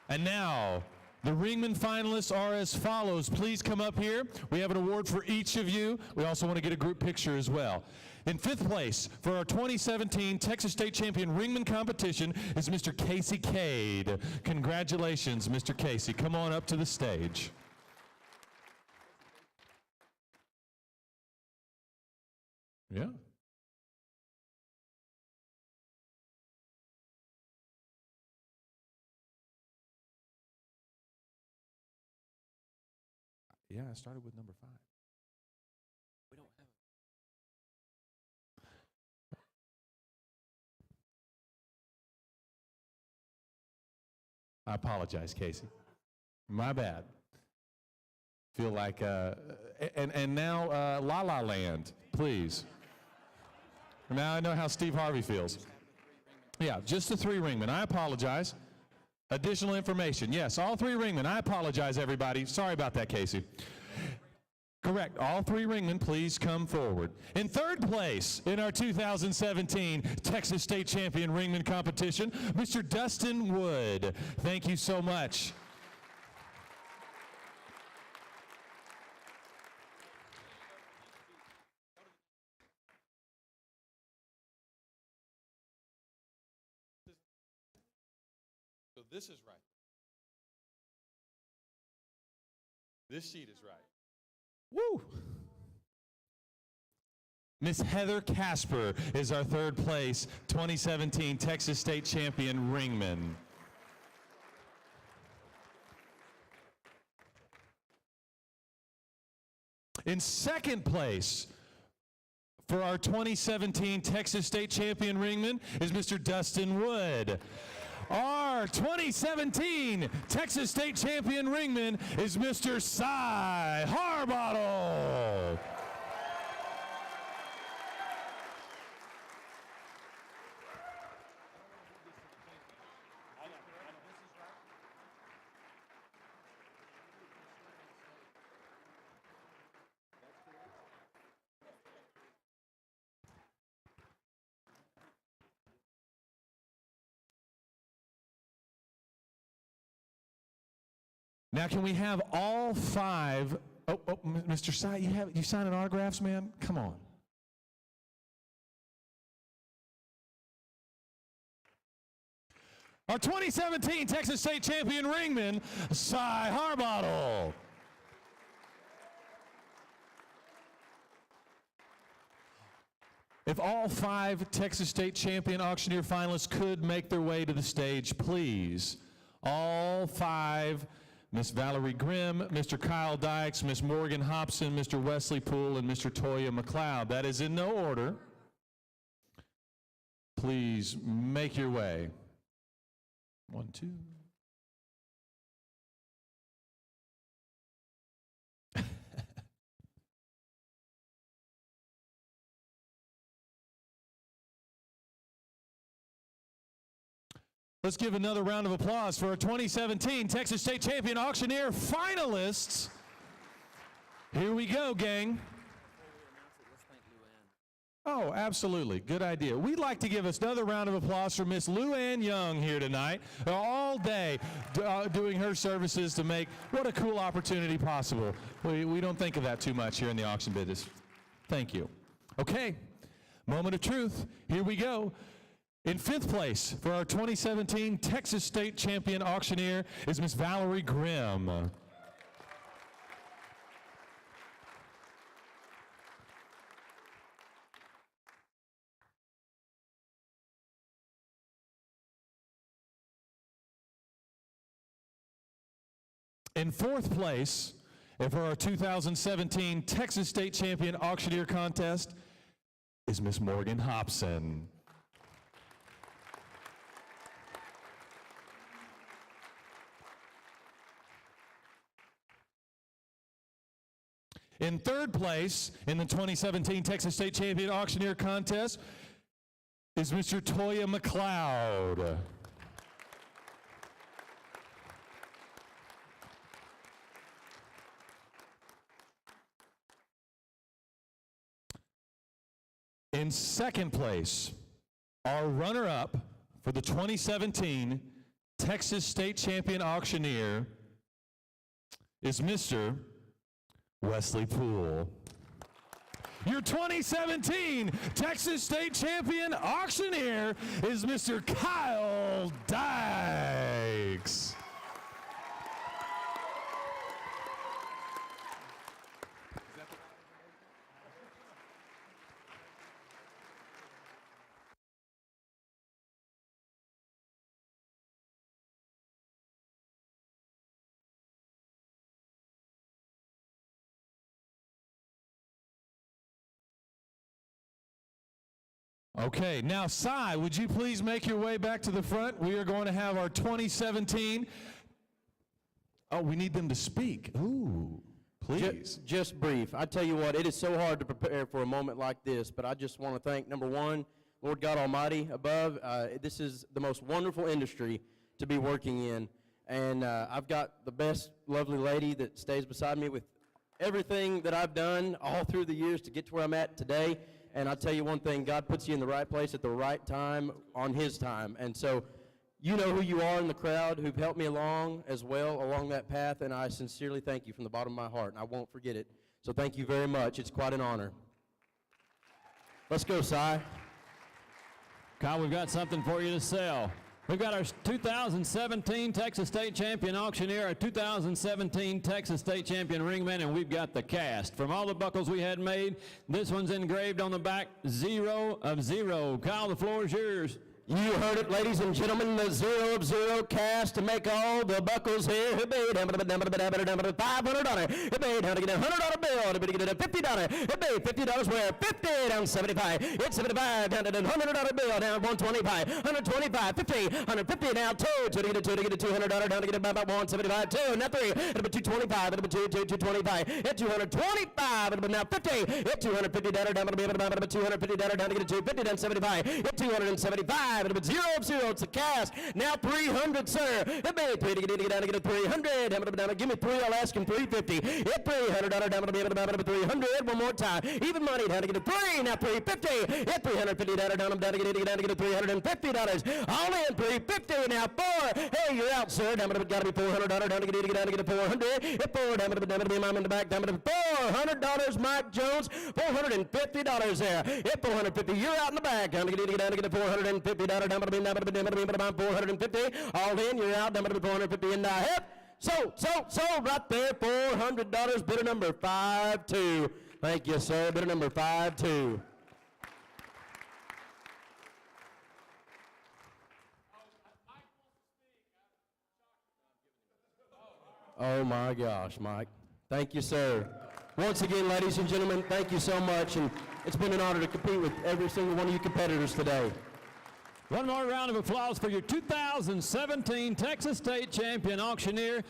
[SPEAKER 16] And now, the Ringman finalists are as follows. Please come up here. We have an award for each of you. We also want to get a group picture as well. In 5th place for our 2017 Texas State Champion Ringman competition is Mr. Casey Cade. Congratulations, Mr. Casey. Come on up to the stage. Yeah.
[SPEAKER 5] Yeah, I started with number 5.
[SPEAKER 2] We don't have
[SPEAKER 16] I apologize, Casey. My bad. Feel like, and now La La Land, please. Now I know how Steve Harvey feels. Yeah, just the 3 ringmen. I apologize. Additional information. Yes, all 3 ringmen. I apologize, everybody. Sorry about that, Casey. Correct. All 3 ringmen, please come forward. In 3rd place in our 2017 Texas State Champion Ringman competition, Mr. Dustin Wood. Thank you so much. So this is right. This sheet is right. Woo! Miss Heather Casper is our 3rd place 2017 Texas State Champion Ringman. In 2nd place for our 2017 Texas State Champion Ringman is Mr. Dustin Wood. Our 2017 Texas State Champion Ringman is Mr. Cy Harbottle. Now, can we have all 5? Mr. Sy, you signing autographs, man? Come on. Our 2017 Texas State Champion Ringman, Cy Harbottle. If all 5 Texas State Champion Auctioneer finalists could make their way to the stage, please. All 5. Miss Valerie Grimm, Mr. Kyle Dykes, Miss Morgan Hopson, Mr. Wesley Pool, and Mr. Toya McLeod. That is in no order. Please make your way. 1, 2. Let's give another round of applause for our 2017 Texas State Champion Auctioneer finalists. Here we go, gang. Oh, absolutely. Good idea. We'd like to give us another round of applause for Miss Luann Young here tonight, all day doing her services to make what a cool opportunity possible. We don't think of that too much here in the auction business. Thank you. Okay, moment of truth. Here we go. In 5th place for our 2017 Texas State Champion Auctioneer is Miss Valerie Grimm. In fourth place, and for our 2017 Texas State Champion Auctioneer Contest, is Miss Morgan Hopson. In third place in the 2017 Texas State Champion Auctioneer Contest is Mr. Toya McLeod. In second place, our runner-up for the 2017 Texas State Champion Auctioneer is Mr. Wesley Pool. Your 2017 Texas State Champion Auctioneer is Mr. Kyle Dykes. Okay, now Cy, would you please make your way back to the front? We are going to have our 2017. Oh, we need them to speak. Ooh, please.
[SPEAKER 8] Just brief. I tell you what, it is so hard to prepare for a moment like this, but I just want to thank, number one, Lord God Almighty above. This is the most wonderful industry to be working in, and I've got the best, lovely lady that stays beside me with everything that I've done all through the years to get to where I'm at today. And I'll tell you one thing, God puts you in the right place at the right time on His time. And so you know who you are in the crowd who've helped me along as well along that path, and I sincerely thank you from the bottom of my heart, and I won't forget it. So thank you very much. It's quite an honor. Let's go, Cy.
[SPEAKER 1] Kyle, we've got something for you to sell. We've got our 2017 Texas State Champion Auctioneer, our 2017 Texas State Champion Ringman, and we've got the cast. From all the buckles we had made, this one's engraved on the back, 0 of 0. Kyle, the floor is yours.
[SPEAKER 11] You heard it, ladies and gentlemen, the 0 of 0 cast to make all the buckles here. $500. It made how to get a $100 bill. To get a $50. It made $50 where 50 down 75. It's 75 down to the $100 bill down 125. 125, 50, 150 now 2 to get a $200 down to get about 175. 2 now 3. It'll be 225. It'll be 225. Hit 225. It'll be now 50. Hit $250 down to be about $250 down to get a 250 down 75. Hit 275. It'll be 0 of 0. It's a cast. Now 300, sir. It made 3 to get down to get a 300. Give me 3. I'll ask him 350. Hit $300 down to be about 300. One more time. Even money down to get a 3. Now 350. Hit $350 down to get a $350. All in 350. Now 4. Hey, you're out, sir. Down to got to be $400 down to get a 400. Hit 4 down to be mom in the back. Down to $400. Mike Jones. $450 there. Hit 450. You're out in the back. Down to get a $450. Down to be 450. All in. You're out. Down to be 450 in the hip. So right there, $400. Bidder number 52. Thank you, sir. Bidder number 52. Oh my gosh, Mike. Thank you, sir. Once again, ladies and gentlemen, thank you so much, and it's been an honor to compete with every single one of you competitors today.
[SPEAKER 1] One more round of applause for your 2017 Texas State Champion Auctioneer.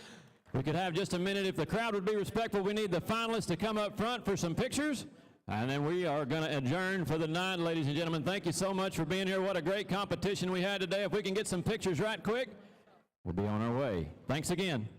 [SPEAKER 1] We could have just a minute if the crowd would be respectful. We need the finalists to come up front for some pictures. And then we are going to adjourn for the night, ladies and gentlemen. Thank you so much for being here. What a great competition we had today. If we can get some pictures right quick, we'll be on our way. Thanks again.